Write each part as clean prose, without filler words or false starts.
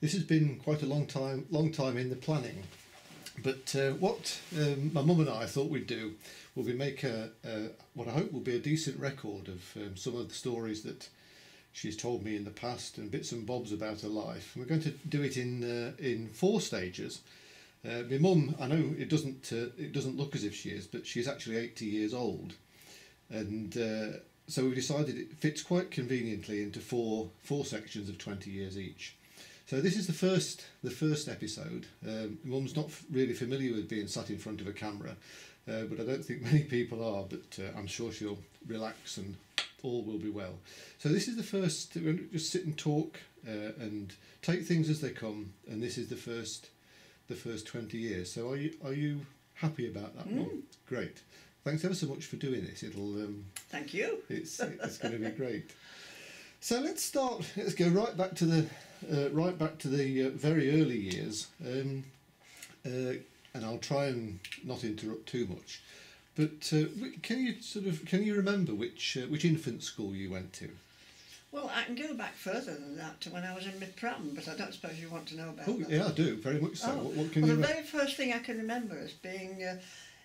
This has been quite a long time in the planning. But what my mum and I thought we'd do will be make what I hope will be a decent record of some of the stories that she's told me in the past and bits and bobs about her life. And we're going to do it in 4 stages. My mum, I know it doesn't look as if she is, but she's actually 80 years old, and so we've decided it fits quite conveniently into four sections of 20 years each. So this is the first episode. Mum's not really familiar with being sat in front of a camera, but I don't think many people are, but I'm sure she'll relax and all will be well. So this is the first. We're going to just sit and talk and take things as they come, and this is the first 20 years. So are you happy about that one? Great. Thanks ever so much for doing this. It'll thank you. It's going to be great. So let's start. Let's go right back to the very early years, and I'll try and not interrupt too much. But can you remember which infant school you went to? Well, I can go back further than that to when I was in my pram, but I don't suppose you want to know about that. Oh, yeah, I do, very much so. Oh. What can well, you the very first thing I can remember is being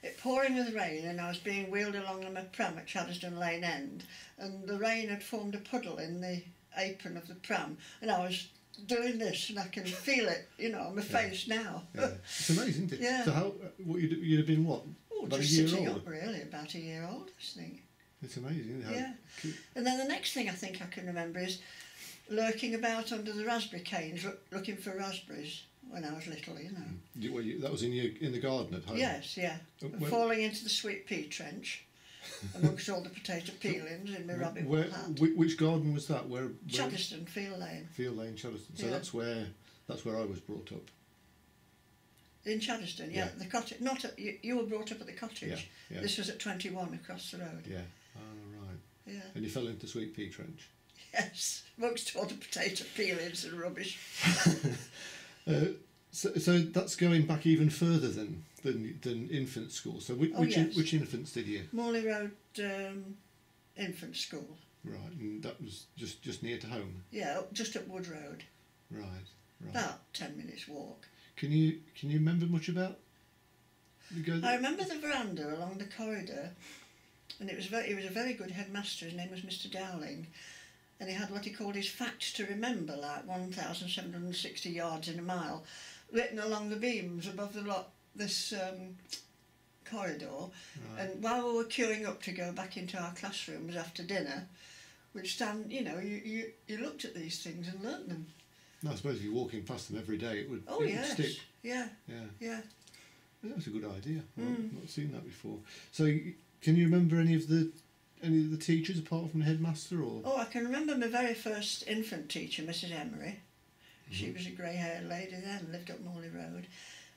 it pouring with rain, and I was being wheeled along in my pram at Chaddesden Lane End, and the rain had formed a puddle in the apron of the pram, and I was doing this, and I can feel it, on my face now. Yeah. It's amazing, isn't it? Yeah. So you'd have been what? Oh, about just a year sitting old? up, really, about a year old, I think. It's amazing, isn't it? Yeah. And then the next thing I think I can remember is lurking about under the raspberry canes, looking for raspberries when I was little, That was in the garden at home? Yes, yeah. Falling into the sweet pea trench amongst all the potato peelings in my rabbit wool hat. Which garden was that? Where? Chaddesden, Field Lane. Field Lane, Chaddesden. So yeah. that's where I was brought up. In Chaddesden, yeah. The cottage. Not at, you were brought up at the cottage. Yeah. This was at 21 across the road. Yeah. Oh, right. Yeah. And you fell into sweet pea trench. Yes, amongst all the potato peelings and rubbish. So that's going back even further than infant school. So which infants did you? Morley Road Infant School. Right, and that was just near to home. Yeah, just up Wood Road. Right. About 10 minutes walk. Can you remember much about? I remember the veranda along the corridor, and he was a very good headmaster. His name was Mr. Dowling, and he had what he called his facts to remember, like 1,760 yards in a mile, written along the beams above this corridor. Right. And while we were queuing up to go back into our classrooms after dinner, we'd stand. You looked at these things and learnt them. No, I suppose if you're walking past them every day, it would stick. Yeah. That's a good idea. I've not seen that before. So, can you remember any of the teachers apart from the headmaster? Or? Oh, I can remember my very first infant teacher, Mrs. Emery. She was a grey-haired lady then, lived up Morley Road.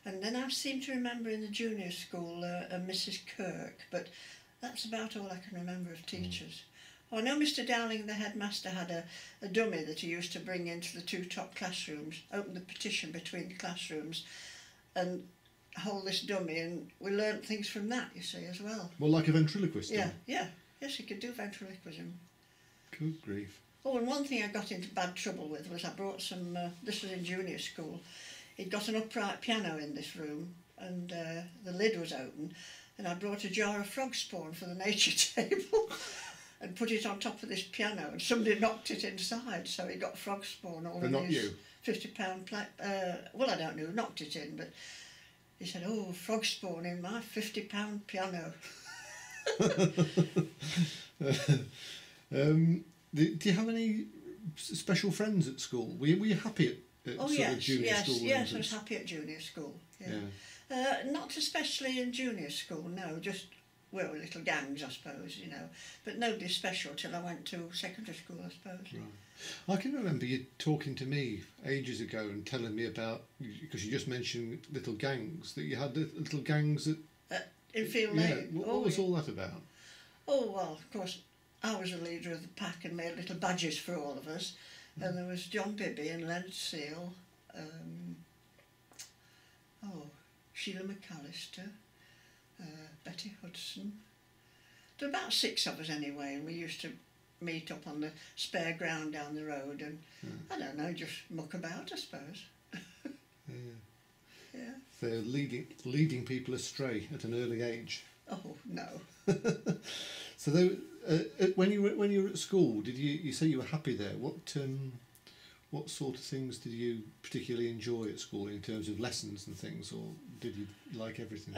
And then I seem to remember in the junior school a Mrs. Kirk, but that's about all I can remember of teachers. I know Mr. Dowling, the headmaster, had a dummy that he used to bring into the 2 top classrooms, open the partition between the classrooms and hold this dummy, and we learnt things from that, you see, as well. Well, like a ventriloquist? Yeah. Yes, he could do ventriloquism. Good grief. Oh, and one thing I got into bad trouble with was I brought some, this was in junior school, he'd got an upright piano in this room, and the lid was open, and I brought a jar of frog spawn for the nature table. And put it on top of this piano, and somebody knocked it inside, so he got frog spawn all in his £50 well, I don't know who knocked it in, but he said, "Oh, frog spawn in my £50 piano." Do you have any special friends at school? Were you happy at junior school? Yes, I was happy at junior school. Yeah. Not especially in junior school, no, just. Well, little gangs, I suppose, but nobody special till I went to secondary school, I suppose. Right. I can remember you talking to me ages ago and telling me about, because you just mentioned little gangs, that you had little gangs in Field Lane. What was all that about? Oh, well, of course, I was the leader of the pack and made little badges for all of us. And there was John Bibby and Leonard Seal, Sheila McAllister, Betty Hudson. There were about 6 of us anyway, and we used to meet up on the spare ground down the road and, I don't know, just muck about, I suppose. Yeah. Yeah. So leading people astray at an early age. Oh, no. So when you were at school, did you say you were happy there? What sort of things did you particularly enjoy at school in terms of lessons and things, or did you like everything?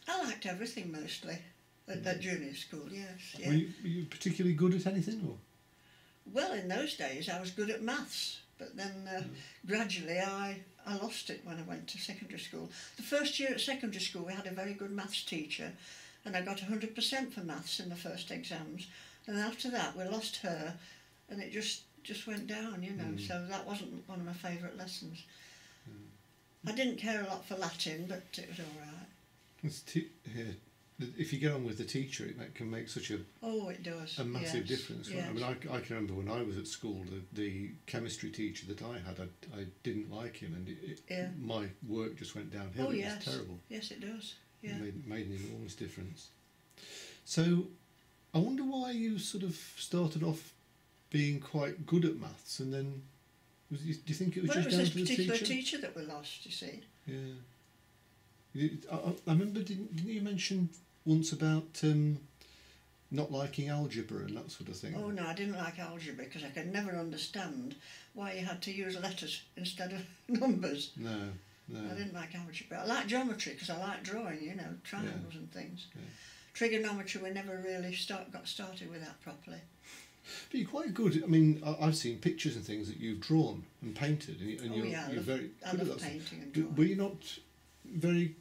I liked everything mostly at junior school, yes. Yeah. Were you particularly good at anything, or? Well, in those days I was good at maths, but then gradually I lost it when I went to secondary school. The first year at secondary school we had a very good maths teacher, and I got 100% for maths in the first exams, and after that we lost her and it just went down, you know, so that wasn't one of my favourite lessons. I didn't care a lot for Latin, but it was all right. If you get on with the teacher, it can make such a it does. a massive Yes. difference. Yes. Right? I mean, I can remember when I was at school, the chemistry teacher that I had, I didn't like him, and my work just went downhill. It was terrible. Yes, it does. Yeah. It made an enormous difference. So, I wonder why you sort of started off being quite good at maths, and then do you think it was just down this to the particular teacher? teacher that we lost, you see. Yeah. I remember, didn't you mention once about not liking algebra and that sort of thing? Oh no, I didn't like algebra because I could never understand why you had to use letters instead of numbers. No. I didn't like algebra. I like geometry because I like drawing, you know, triangles and things. Yeah. Trigonometry, we never really got started with that properly. But you're quite good. I mean, I've seen pictures and things that you've drawn and painted, and you're very good at that. Painting and drawing. Were you not very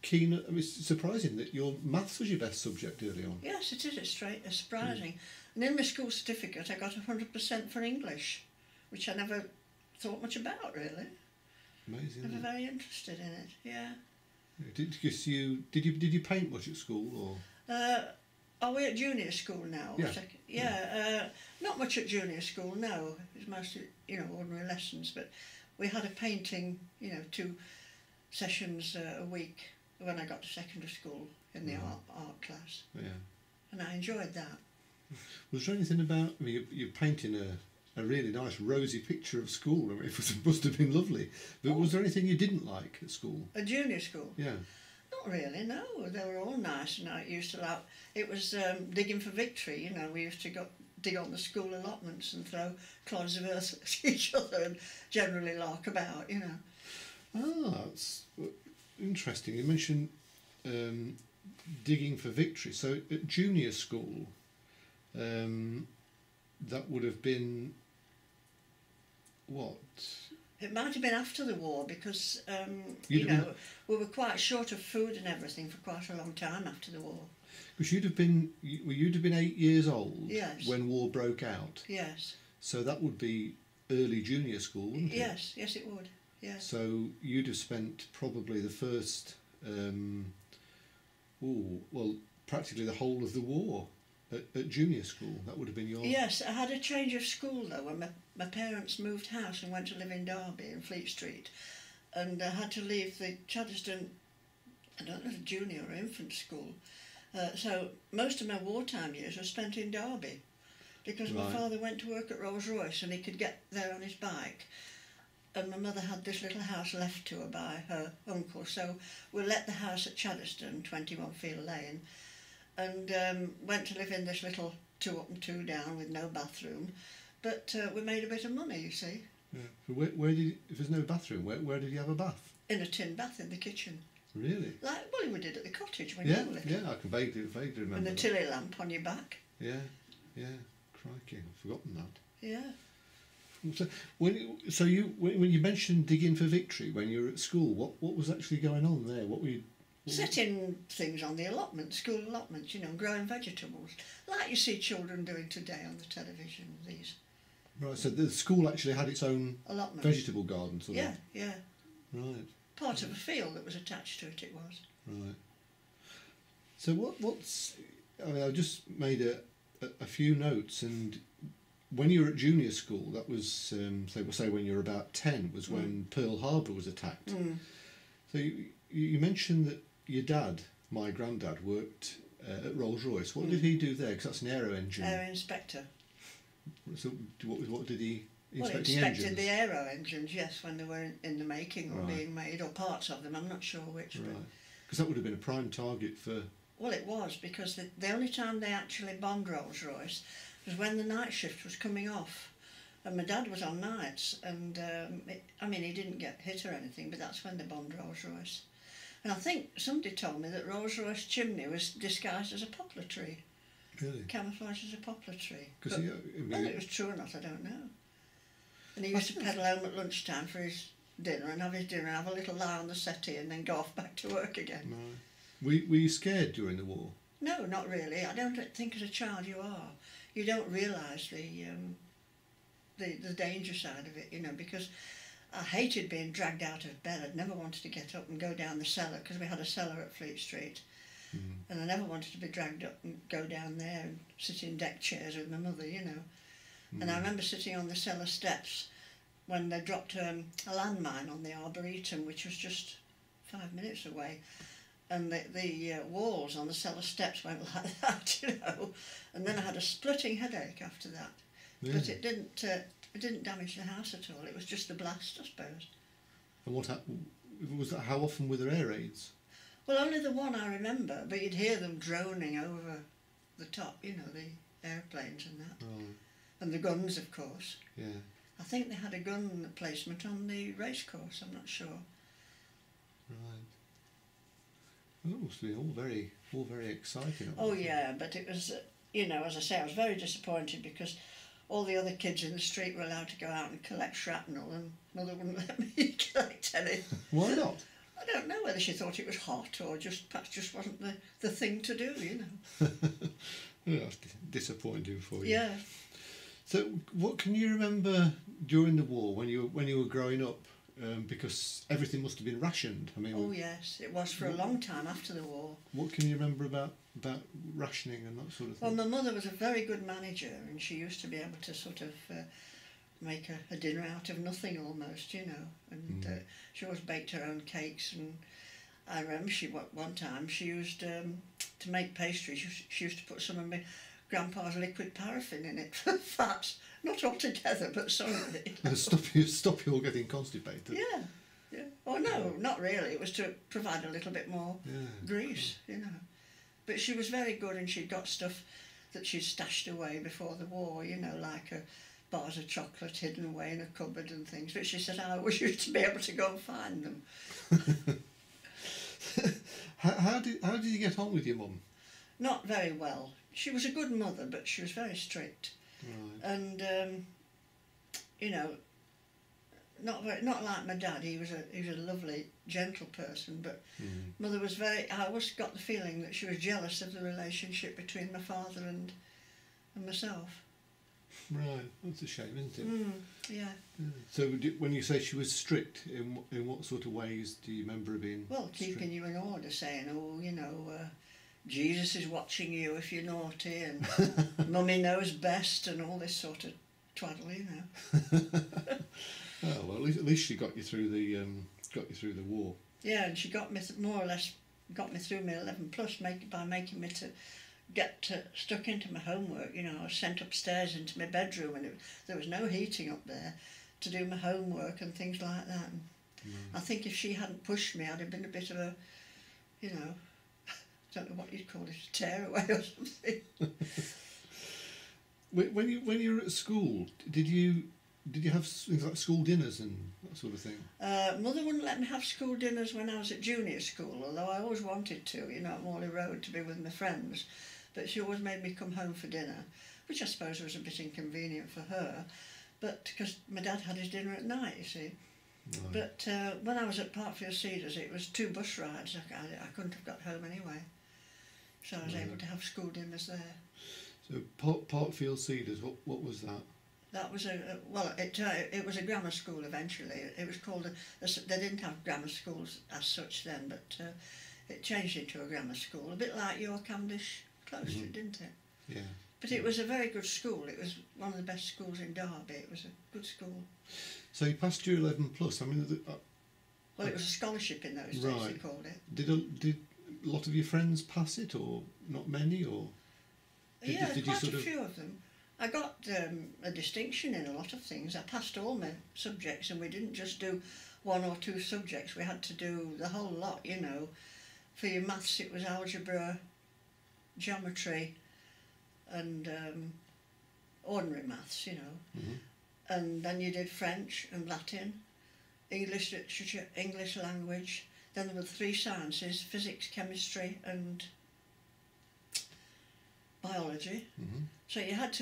keen? I mean, it's surprising that your maths was your best subject early on. Yes, it is. It's surprising. And in my school certificate, I got 100% for English, which I never thought much about, really. Amazing. I was very interested in it. Yeah. Did you paint much at school, or? Are we at junior school now? Yeah. Not much at junior school, no. It was mostly, you know, ordinary lessons, but we had a painting, you know, 2 sessions a week when I got to secondary school in the art class. Yeah. And I enjoyed that. Was there anything about, I mean, you're painting a really nice rosy picture of school. I mean, it must have been lovely. But was there anything you didn't like at school? At junior school? Yeah. Not really, no. They were all nice, and I used to like. It was digging for victory, you know. We used to dig on the school allotments and throw clods of earth at each other and generally lark about, you know. That's interesting. You mentioned digging for victory. So at junior school, that would have been what? It might have been after the war because, you know, we were quite short of food and everything for quite a long time after the war. Because you'd have been 8 years old when war broke out. Yes. So that would be early junior school, wouldn't it? Yes, it would. Yeah. So you'd have spent probably the first, practically the whole of the war at junior school. That would have been your... Yes, I had a change of school though when my parents moved house and went to live in Derby in Fleet Street, and I had to leave the Chaddesden, I don't know, junior or infant school. So most of my wartime years were spent in Derby because my father went to work at Rolls-Royce and he could get there on his bike, and my mother had this little house left to her by her uncle, so we let the house at Chaddesden, 21 Field Lane, and went to live in this little 2 up and 2 down with no bathroom, but we made a bit of money, you see. Yeah. So where did, if there's no bathroom, where did you have a bath? In a tin bath in the kitchen. Really? Like, well, we did at the cottage when you were little. Yeah, I can vaguely remember. And the tilly lamp on your back. Yeah, crikey, I've forgotten that. Yeah. So when you mentioned digging for victory when you were at school, what was actually going on there? What were you... Setting things on the allotment, school allotments, you know, growing vegetables, like you see children doing today on the television, these. Right, so the school actually had its own allotment. Vegetable garden, sort of? Yeah. Right. Part of a field that was attached to it, it was. Right. So what's... I mean, I just made a few notes, and when you were at junior school, that was, say when you were about 10, was when Pearl Harbor was attacked. So you mentioned that your dad, my granddad, worked at Rolls-Royce. What did he do there? Because that's an aero engine. Aero inspector. So what did he... Well, he Inspecting inspected engines? the aero engines, yes, when they were in the making or Right. being made, or parts of them, I'm not sure which. Right. But, Because that would have been a prime target for... well, it was, because the only time they actually bombed Rolls-Royce was when the night shift was coming off. And my dad was on nights, and he didn't get hit or anything, but that's when they bombed Rolls-Royce. And I think somebody told me that Rolls-Royce chimney was disguised as a poplar tree, Really? camouflaged as a poplar tree. Because Whether it was true or not, I don't know. And he used to pedal home at lunchtime for his dinner and have his dinner and have a little lie on the settee and then go off back to work again. Right. Were you scared during the war? No, not really. I don't think as a child you are. You don't realise the danger side of it, you know, because I hated being dragged out of bed. I'd never wanted to get up and go down the cellar, because we had a cellar at Fleet Street. And I never wanted to be dragged up and go down there and sit in deck chairs with my mother, you know. And I remember sitting on the cellar steps when they dropped a landmine on the Arboretum, which was just 5 minutes away. And the walls on the cellar steps went like that, you know. And then I had a splitting headache after that. Really? But it didn't damage the house at all. It was just the blast, I suppose. And was that? How often were there air raids? Well, only the one I remember, but you'd hear them droning over the top, you know, the airplanes and that. Right. And the guns, of course. Yeah. I think they had a gun placement on the racecourse, I'm not sure. Right. Well, it must be all very exciting. Oh yeah, but it was, you know, as I say, I was very disappointed because all the other kids in the street were allowed to go out and collect shrapnel, and Mother wouldn't let me collect any. Why not? I don't know whether she thought it was hot or perhaps just wasn't the thing to do, you know. Yeah, that's disappointing for you. Yeah. So, what can you remember during the war when you were growing up? Because everything must have been rationed. I mean, Oh yes, it was for a long time after the war. what can you remember about rationing and that sort of Well, thing? my mother was a very good manager, and she used to be able to sort of make a dinner out of nothing almost, you know. And she always baked her own cakes. And I remember one time she used to make pastries. She used to put some of my grandpa's liquid paraffin in it for fat, not altogether, but some of it. Stop you all getting constipated. Yeah, yeah. Oh no, not really. It was to provide a little bit more grease, you know. But she was very good, and she'd got stuff that she'd stashed away before the war, you know, like bars of chocolate hidden away in a cupboard and things. But she said, I wish you to be able to go and find them. How did you get on with your mum? Not very well. She was a good mother, but she was very strict. Right. And you know, not like my dad. He was a lovely, gentle person, but Mother was very. I always got the feeling that she was jealous of the relationship between my father and myself. Right, that's a shame, isn't it? Yeah. So, when you say she was strict, in what sort of ways do you remember her being? Well, keeping you in order, saying, oh, you know, Jesus is watching you if you're naughty, and Mummy knows best, and all this sort of twaddle, you know. Oh well, at least she got you through the war. Yeah, and she got me more or less through my 11 plus by making me to get stuck into my homework. You know, I was sent upstairs into my bedroom, and there was no heating up there, to do my homework and things like that. And I think if she hadn't pushed me, I'd have been a bit of a, you know, I don't know what you'd call it, a tearaway or something. When you were at school, did you have things like school dinners and that sort of thing? Mother wouldn't let me have school dinners when I was at junior school, although I always wanted to, you know, at Morley Road, to be with my friends. But she always made me come home for dinner, which I suppose was a bit inconvenient for her, but because my dad had his dinner at night, you see. Right. But when I was at Parkfield Cedars, it was 2 bus rides. I couldn't have got home anyway, so I was able to have school dinners there. So Parkfield Cedars, what was that? That was it was a grammar school eventually. It was called they didn't have grammar schools as such then, but it changed into a grammar school, a bit like your Cavendish close to it, didn't it? Yeah. But it was a very good school. It was one of the best schools in Derby. It was a good school. So you passed your 11 plus. I mean, Well, it was a scholarship in those days, Right. they called it. did a lot of your friends pass it, or not many, or Yeah, did you quite sort a of? few of them. I got a distinction in a lot of things. I passed all my subjects, and we didn't just do one or two subjects. We had to do the whole lot, you know. For your maths, it was algebra, geometry, and ordinary maths, you know. Mm-hmm. And then you did French and Latin, English literature, English language. Then there were 3 sciences: physics, chemistry, and biology. Mm-hmm. So you had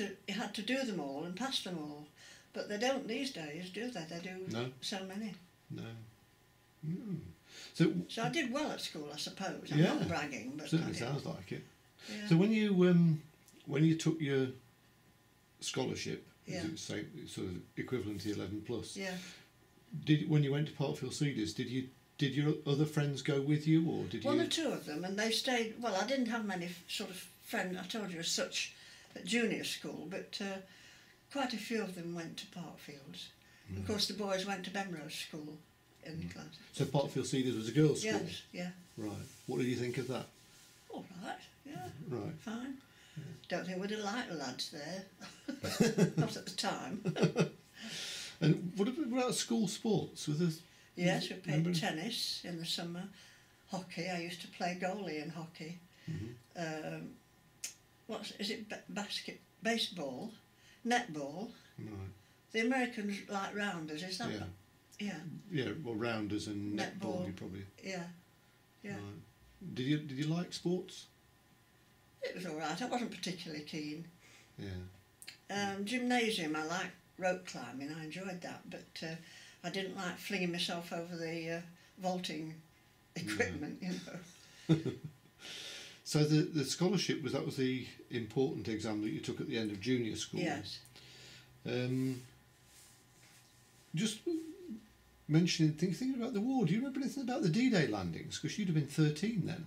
to do them all and pass them all. But they don't these days, do they? They do No. so many. No. Mm. So I did well at school, I suppose. I'm Yeah, not bragging, but certainly I did. sounds like it. Yeah. So when you took your scholarship, Yeah. is it the same sort of equivalent to the 11 plus? Yeah. When you went to Parkfield Cedars, did your other friends go with you, or did One you? or two of them, and they stayed. Well, I didn't have many sort of friends. I told you as such at junior school, but quite a few of them went to Parkfields. Mm. Of course, the boys went to Benrose School in the class. So Parkfield Cedars was a girls' school. Yes, yeah. Right. What did you think of that? All right, yeah, Right. fine. Don't think we'd have liked the lads there. Not at the time. And what about school sports? Was there? Yes, we played Remember? tennis in the summer, hockey. I used to play goalie in hockey. Mhm. Baseball, netball. Right. The Americans like rounders, is that? Yeah. Yeah, Yeah. Well, rounders and netball. Netball. You probably. yeah. Yeah. Right. Did you like sports? It was all right. I wasn't particularly keen. Yeah. Gymnasium, I liked rope climbing. I enjoyed that, but I didn't like flinging myself over the vaulting equipment, you know. So the scholarship was the important exam that you took at the end of junior school. Yes. Just mentioning, thinking about the war. Do you remember anything about the D-Day landings? Because you'd have been 13 then.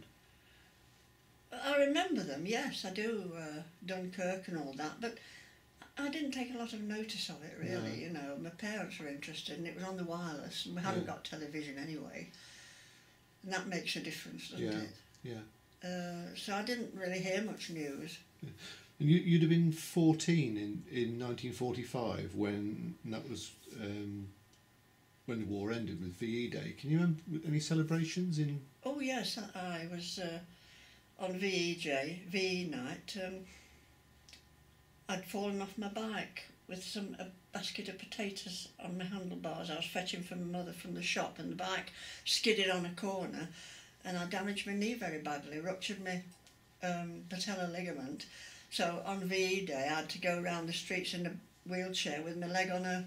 I remember them, yes, I do, Dunkirk and all that, but I didn't take a lot of notice of it, really, No. you know. My parents were interested, and it was on the wireless, and we hadn't Yeah. got television anyway, and that makes a difference, doesn't Yeah. it? Yeah. So I didn't really hear much news. And you'd have been 14 in 1945 when that was when the war ended with VE Day. Can you remember any celebrations in? Oh yes, I was on VE night. I'd fallen off my bike with a basket of potatoes on my handlebars. I was fetching for my mother from the shop, and the bike skidded on a corner, and I damaged my knee very badly, ruptured my patellar ligament. So on VE Day, I had to go around the streets in a wheelchair with my leg on a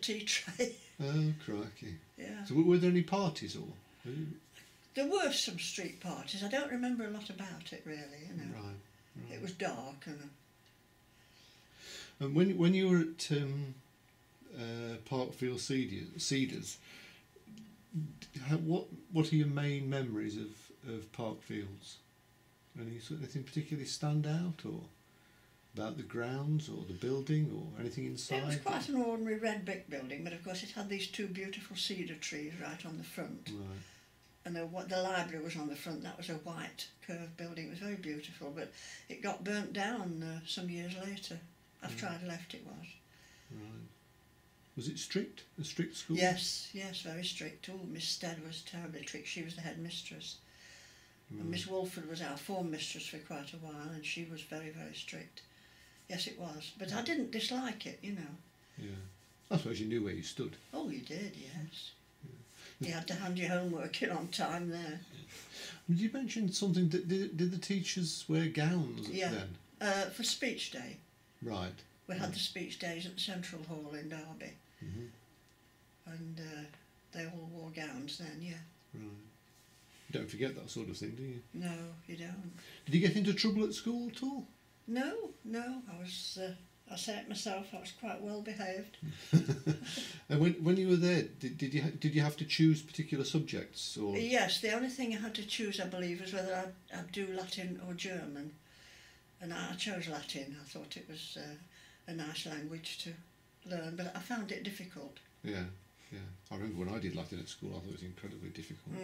tea tray. Oh, crikey. Yeah. So were there any parties or? There were some street parties. I don't remember a lot about it, really, you know. Right. It was dark and... And when you were at Parkfield Cedars, what are your main memories of Parkfields? Anything particularly stand out, or about the grounds or the building or anything inside? It was quite an ordinary red brick building, but of course it had these 2 beautiful cedar trees right on the front. Right. And the library was on the front. That was a white curved building. It was very beautiful, but it got burnt down some years later. After I'd left, it was. Right. Was it strict? A strict school? Yes, very strict. Oh, Miss Stead was terribly strict. She was the headmistress. And Miss Wolford was our form mistress for quite a while, and she was very, very strict. Yes, it was. But I didn't dislike it, you know. Yeah. I suppose you knew where you stood. Oh, you did, yes. You had to hand your homework in on time there. You mentioned something. Did the teachers wear gowns then? For speech day. Right. We had the speech days at the Central Hall in Derby. Mm-hmm. And they all wore gowns then, yeah. Right. You don't forget that sort of thing, do you? No, you don't. Did you get into trouble at school at all? No. I was... I say it myself. I was quite well behaved. And when you were there, did you have to choose particular subjects or? Yes, the only thing I had to choose, I believe, was whether I'd do Latin or German, and I chose Latin. I thought it was a nice language to learn, but I found it difficult. Yeah. I remember when I did Latin at school, I thought it was incredibly difficult.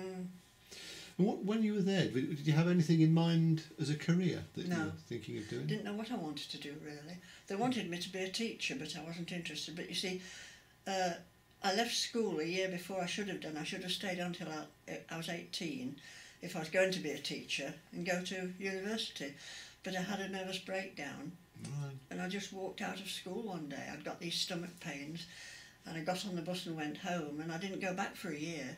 And when you were there, did you have anything in mind as a career that you were thinking of doing? Didn't know what I wanted to do really. They wanted me to be a teacher, but I wasn't interested. But you see, I left school a year before I should have done. I should have stayed until I was 18 if I was going to be a teacher and go to university. But I had a nervous breakdown. Right. And I just walked out of school one day. I'd got these stomach pains and I got on the bus and went home, and I didn't go back for a year.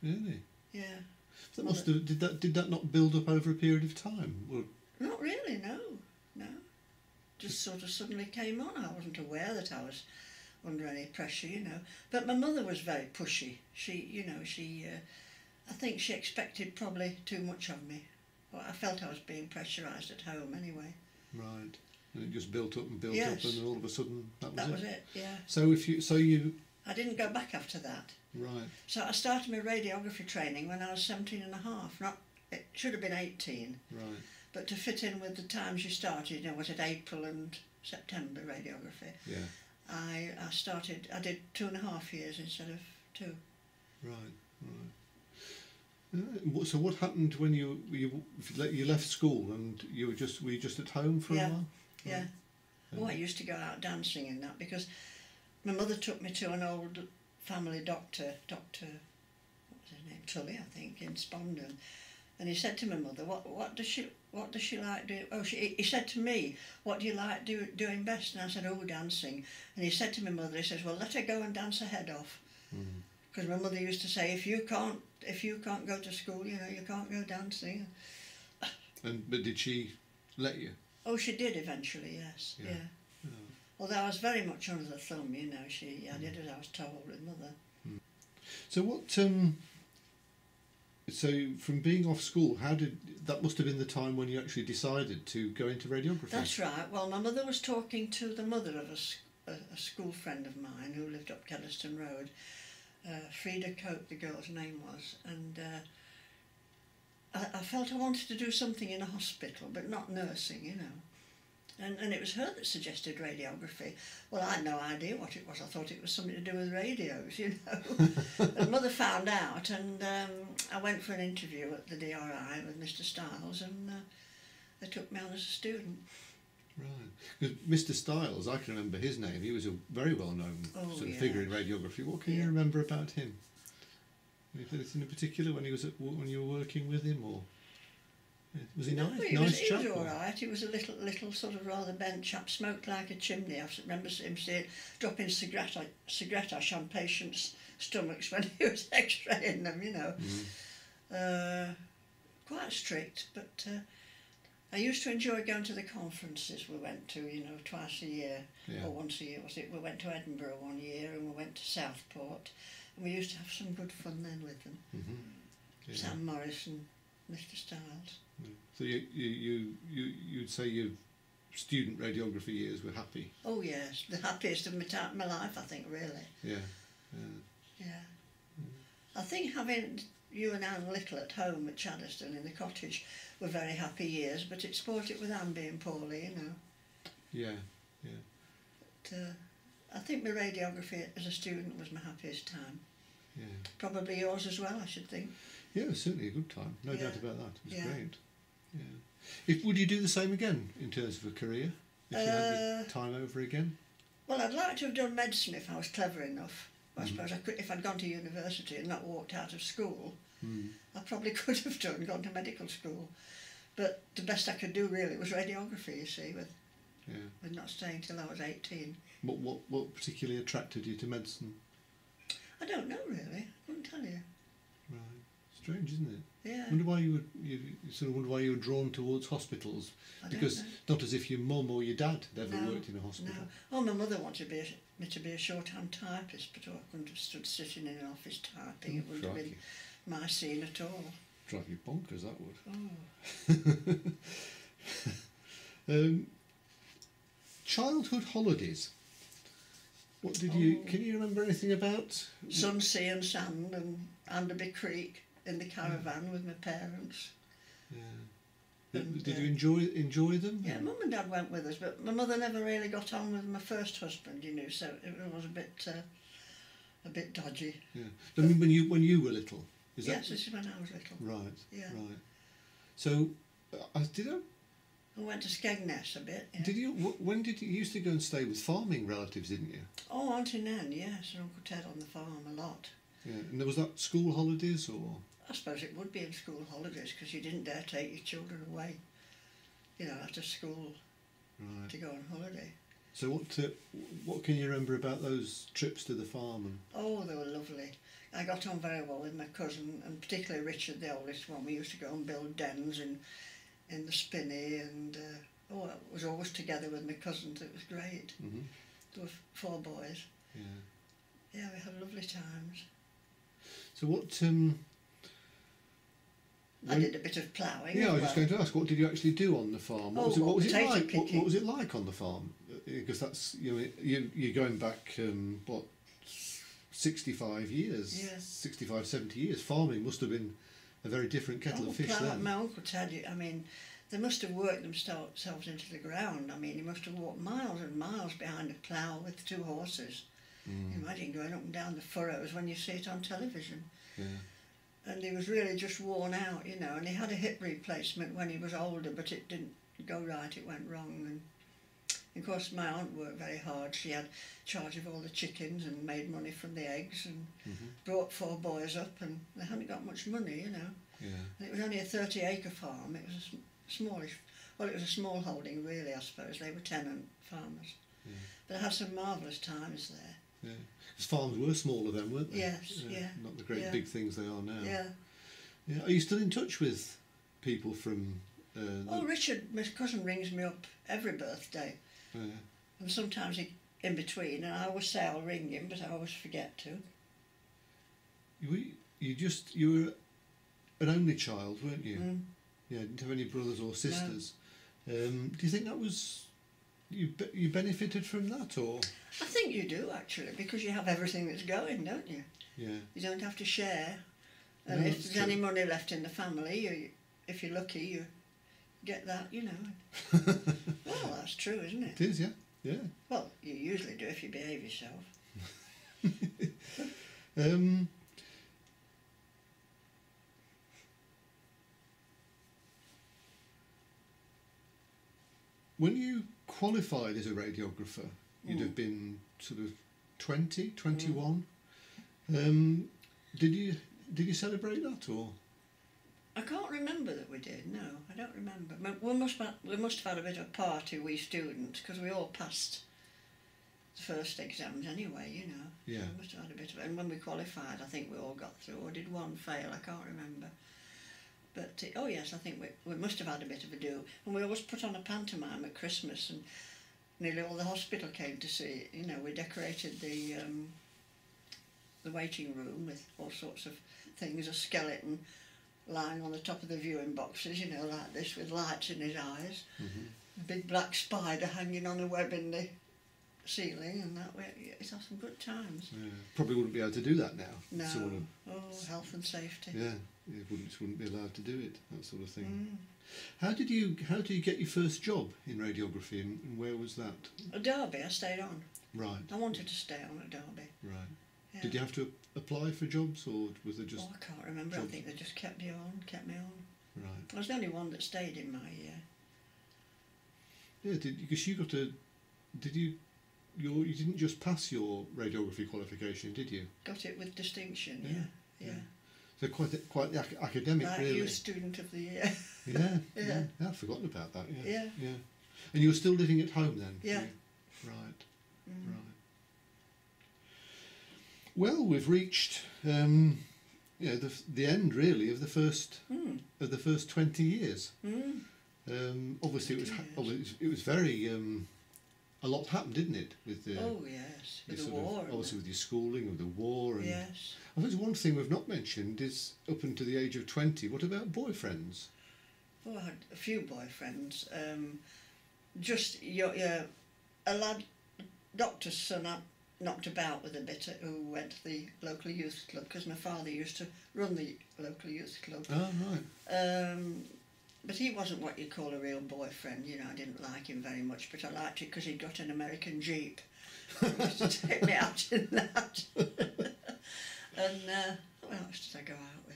Really? Yeah. That must have, did that not build up over a period of time? Or? Not really, no. Just sort of suddenly came on. I wasn't aware that I was under any pressure, you know. But my mother was very pushy. I think she expected probably too much of me. Well, I felt I was being pressurised at home anyway. Right. And it just built up and built Yes. up, and then all of a sudden That was it, yeah. So you I didn't go back after that. right. So I started my radiography training when I was 17 and a half. It should have been 18. Right. But to fit in with the times you started, you know, was it April and September radiography? Yeah. I did 2.5 years instead of 2. Right. So what happened when you left school and were you just at home for a while? Yeah. Oh, I used to go out dancing and that because my mother took me to an old family doctor, what was his name, Tully, I think, in Spondon, and he said to my mother, "What does she like doing?" Oh, he said to me, "What do you like doing best?" And I said, "Oh, dancing." And he said to my mother, he says, "Well, let her go and dance her head off." Because my mother used to say, if you can't go to school, you know, you can't go dancing. But did she let you? Oh, she did eventually, yes. Yeah. Although I was very much under the thumb, you know. I did as I was told with mother. So what? So from being off school, that must have been the time when you actually decided to go into radiography? That's right. Well, my mother was talking to the mother of a school friend of mine who lived up Kelliston Road. Frida Cope, the girl's name was, and I felt I wanted to do something in a hospital, but not nursing, you know. And it was her that suggested radiography. Well, I had no idea what it was. I thought it was something to do with radios, you know. And mother found out, and I went for an interview at the DRI with Mr. Stiles, and they took me on as a student. Right. Because Mr. Stiles, I can remember his name. He was a very well-known sort of figure in radiography. What can you remember about him? Anything in particular when you were working with him, or was he nice? He Nice chap. was all right. He was a little sort of rather bent chap. Smoked like a chimney. I remember him dropping cigarette ash on patients' stomachs when he was X-raying them. You know, quite strict, but. I used to enjoy going to the conferences we went to, you know, twice a year, or once a year, was it? We went to Edinburgh one year and we went to Southport, and we used to have some good fun then with them. Sam Morris and Mr. Stiles. So you'd say your student radiography years were happy? Oh yes, the happiest of my life, I think, really. Yeah. I think having you and Anne Little at home at Chaddeston in the cottage were very happy years, but it spoilt it with Anne being poorly, you know. Yeah. But, I think my radiography as a student was my happiest time. Yeah. Probably yours as well, I should think. Yeah, it was certainly a good time. No doubt about that. It was great. Yeah. Would you do the same again in terms of a career? If you had the time over again? Well, I'd like to have done medicine if I was clever enough. I suppose I could, if I'd gone to university and not walked out of school, I probably could have gone to medical school. But the best I could do really was radiography, you see, with not staying till I was 18. What particularly attracted you to medicine? I don't know really. I couldn't tell you. Right. Strange, isn't it? Yeah. I wonder why why you were drawn towards hospitals. Because not as if your mum or your dad had ever worked in a hospital. No. Oh, my mother wanted me to be a shorthand typist, but I couldn't have stood sitting in an office typing. It wouldn't have been my scene at all. Drive you bonkers, that would. Oh. Childhood holidays. What did you? Can you remember anything about? Sun, sea, and sand, and Anderby Creek in the caravan with my parents. Yeah. Did you enjoy them? Yeah, Mum and Dad went with us, but my mother never really got on with my first husband, you know, so it was a bit dodgy. Yeah. I mean, when you were little, Yes, this is when I was little. Right. Yeah. Right. So, I went to Skegness a bit. Yeah. Did you? When did you used to go and stay with farming relatives? Didn't you? Oh, Auntie Nan, yes, and Uncle Ted on the farm a lot. Yeah. And there was that school holidays, or? I suppose it would be in school holidays because you didn't dare take your children away, after school Right. to go on holiday. So what can you remember about those trips to the farm? And Oh, they were lovely. I got on very well with my cousin, and particularly Richard, the oldest one. We used to go and build dens in the spinney, and I was always together with my cousins. It was great. mm-hmm. There were 4 boys. Yeah. Yeah, we had lovely times. So what? I did a bit of ploughing. Yeah, I was as just well. going to ask, what did you actually do on the farm? What was it potato like? picking. What was it like on the farm? Because that's you're going back 65 years, Yeah. 65, 70 years. Farming must have been a very different kettle of fish then. My uncle Ted, they must have worked themselves into the ground. He must have walked miles and miles behind a plough with 2 horses. Imagine going up and down the furrows when you see it on television. Yeah. And he was really just worn out, and he had a hip replacement when he was older, but it didn't go right, it went wrong. And of course my aunt worked very hard. She had charge of all the chickens and made money from the eggs, and brought 4 boys up, and they hadn't got much money, Yeah. And it was only a 30-acre farm. It was a smallish, it was a small holding really, I suppose. They were tenant farmers. Yeah. But I had some marvellous times there. Yeah. Because farms were smaller then, weren't they? Yes, yeah. Not the great Yeah. big things they are now. Yeah. Yeah. Are you still in touch with people from? Richard, my cousin, rings me up every birthday. And sometimes in between, and I always say I'll ring him, but I always forget to. You were an only child, weren't you? Mm. Yeah, didn't have any brothers or sisters. No. Do you think that was you benefited from that, or? I think you do actually, because you have everything that's going, don't you? Yeah. You don't have to share, and No, if that's there's true. any money left in the family, if you're lucky, you get that. Well, that's true, isn't it? It is, yeah. Yeah. Well, you usually do if you behave yourself. When you qualified as a radiographer, you'd have been sort of 20, 21. Did you celebrate that, or? I can't remember that we did. No, I don't remember. We must have had a bit of a party, we students, because we all passed the first exams anyway. Yeah. We must have had a bit of it. And when we qualified, I think we all got through. Or did one fail? I can't remember. But oh yes, I think we must have had a bit of a do. And we always put on a pantomime at Christmas, and nearly all the hospital came to see it. We decorated the waiting room with all sorts of things, a skeleton lying on the top of the viewing boxes, like this, with lights in his eyes, a big black spider hanging on a web in the ceiling, and that way it had some good times. Yeah. Probably wouldn't be able to do that now. No. Sort of, Health and safety. yeah, you wouldn't be allowed to do it, that sort of thing. How did you get your first job in radiography, and where was that? At Derby, I stayed on. Right. I wanted to stay on at Derby. Right. Yeah. Did you have to apply for jobs, or was there just? I can't remember. jobs? I think they just kept me on. Right. I was the only one that stayed in my year. Yeah. Because you got a? Did you? You didn't just pass your radiography qualification, did you? Got it with distinction. Yeah. So quite the academic, Like really. youth student of the year. Yeah. Yeah. I'd forgotten about that. Yeah. Yeah. Yeah. And you were still living at home then? Yeah. Right. Right. Well, we've reached the end really of the first 20 years. Obviously, it was very a lot happened, didn't it? With the Yes, with the war. Obviously, with your schooling, with the war, and Yes. I suppose one thing we've not mentioned is up until the age of 20. What about boyfriends? Oh, I had a few boyfriends. Just a lad, doctor's son, I knocked about with a bit, who went to the local youth club, because my father used to run the local youth club. Oh, right. But he wasn't what you'd call a real boyfriend. I didn't like him very much, but I liked it because he'd got an American Jeep. He used to take me out in that. And what else did I go out with?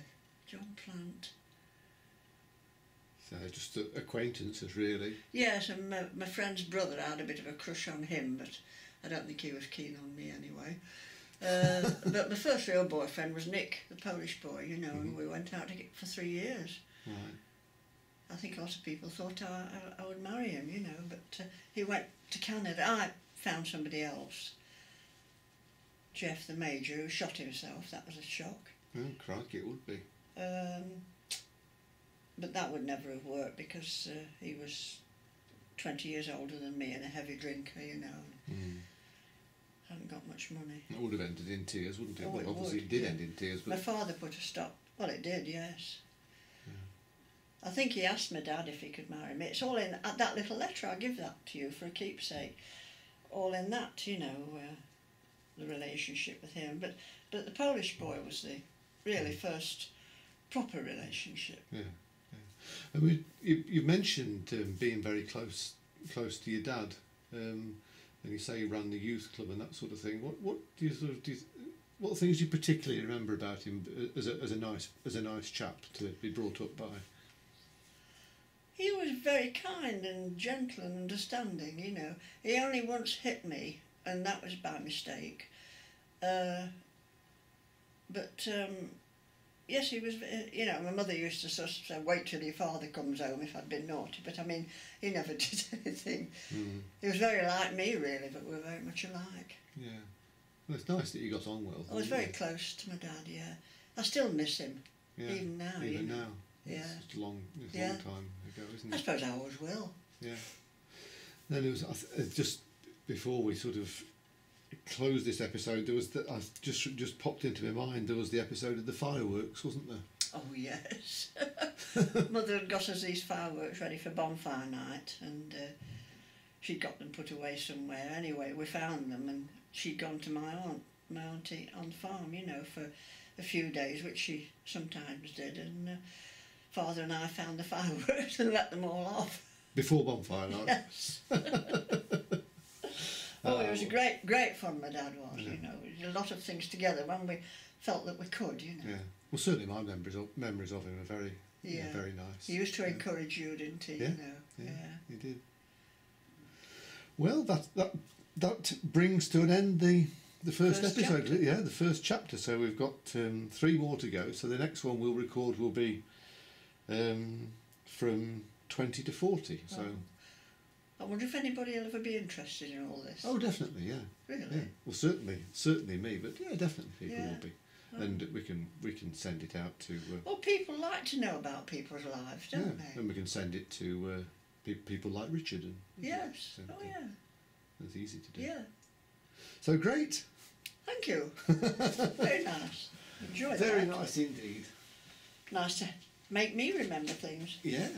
John Plant. So just acquaintances, really. Yes, and my friend's brother, I had a bit of a crush on him, but I don't think he was keen on me anyway. But my first real boyfriend was Nick, the Polish boy, you know, and we went out for 3 years. Right. I think a lot of people thought I would marry him, you know, but he went to Canada. I found somebody else, Jeff the Major, who shot himself. That was a shock. Oh, crikey, it would be. But that would never have worked because he was 20 years older than me and a heavy drinker, you know. Hadn't got much money. It would have ended in tears, wouldn't it? Oh, Well, it obviously would, it did yeah. end in tears, but... My father put a stop. Well, it did, yes. Yeah. I think he asked my dad if he could marry me. It's all in that little letter. I'll give that to you for a keepsake. All in that, you know, the relationship with him. But the Polish boy was the really first proper relationship. Yeah. I mean, you mentioned being very close to your dad, and you say you ran the youth club and that sort of thing. What do you sort of what things do you particularly remember about him as a nice chap to be brought up by? He was very kind and gentle and understanding. You know, he only once hit me, and that was by mistake. Yes, he was, you know, my mother used to sort of say, wait till your father comes home if I'd been naughty, but I mean, he never did anything. He was very like me, really, but we were very much alike. Yeah. Well, it's nice that you got on well. I was very close to my dad, yeah. I still miss him, even now. Even you know. now. Yeah. It's a long time ago, isn't it? I suppose I always will. Yeah. Then it was just before we sort of close this episode, there was I just popped into my mind. There was the episode of the fireworks, wasn't there? Oh yes. Mother had got us these fireworks ready for bonfire night, and she'd got them put away somewhere. Anyway, we found them, and she'd gone to my auntie on the farm, you know, for a few days, which she sometimes did. And Father and I found the fireworks and let them all off. Before bonfire night. Yes. Oh, it was great fun, my dad was, you know. We did a lot of things together when we felt that we could, you know. Yeah. Well, certainly my memories of him are very, very nice. He used to encourage you, didn't he, yeah. you know. Yeah, he did. Well, that brings to an end the first episode. Chapter. Yeah, the first chapter. So we've got 3 more to go. So the next one we'll record will be from 20 to 40. So. I wonder if anybody will ever be interested in all this. Oh, definitely, yeah. Really? Yeah. Well, certainly me, but yeah, definitely people Yeah. will be, and we can send it out to. Well, people like to know about people's lives, don't they? And we can send it to people like Richard and. Yes. So Oh yeah. It's easy to do. Yeah. So great. Thank you. Very nice. Enjoyed that. Very nice indeed. Nice to make me remember things. Yeah.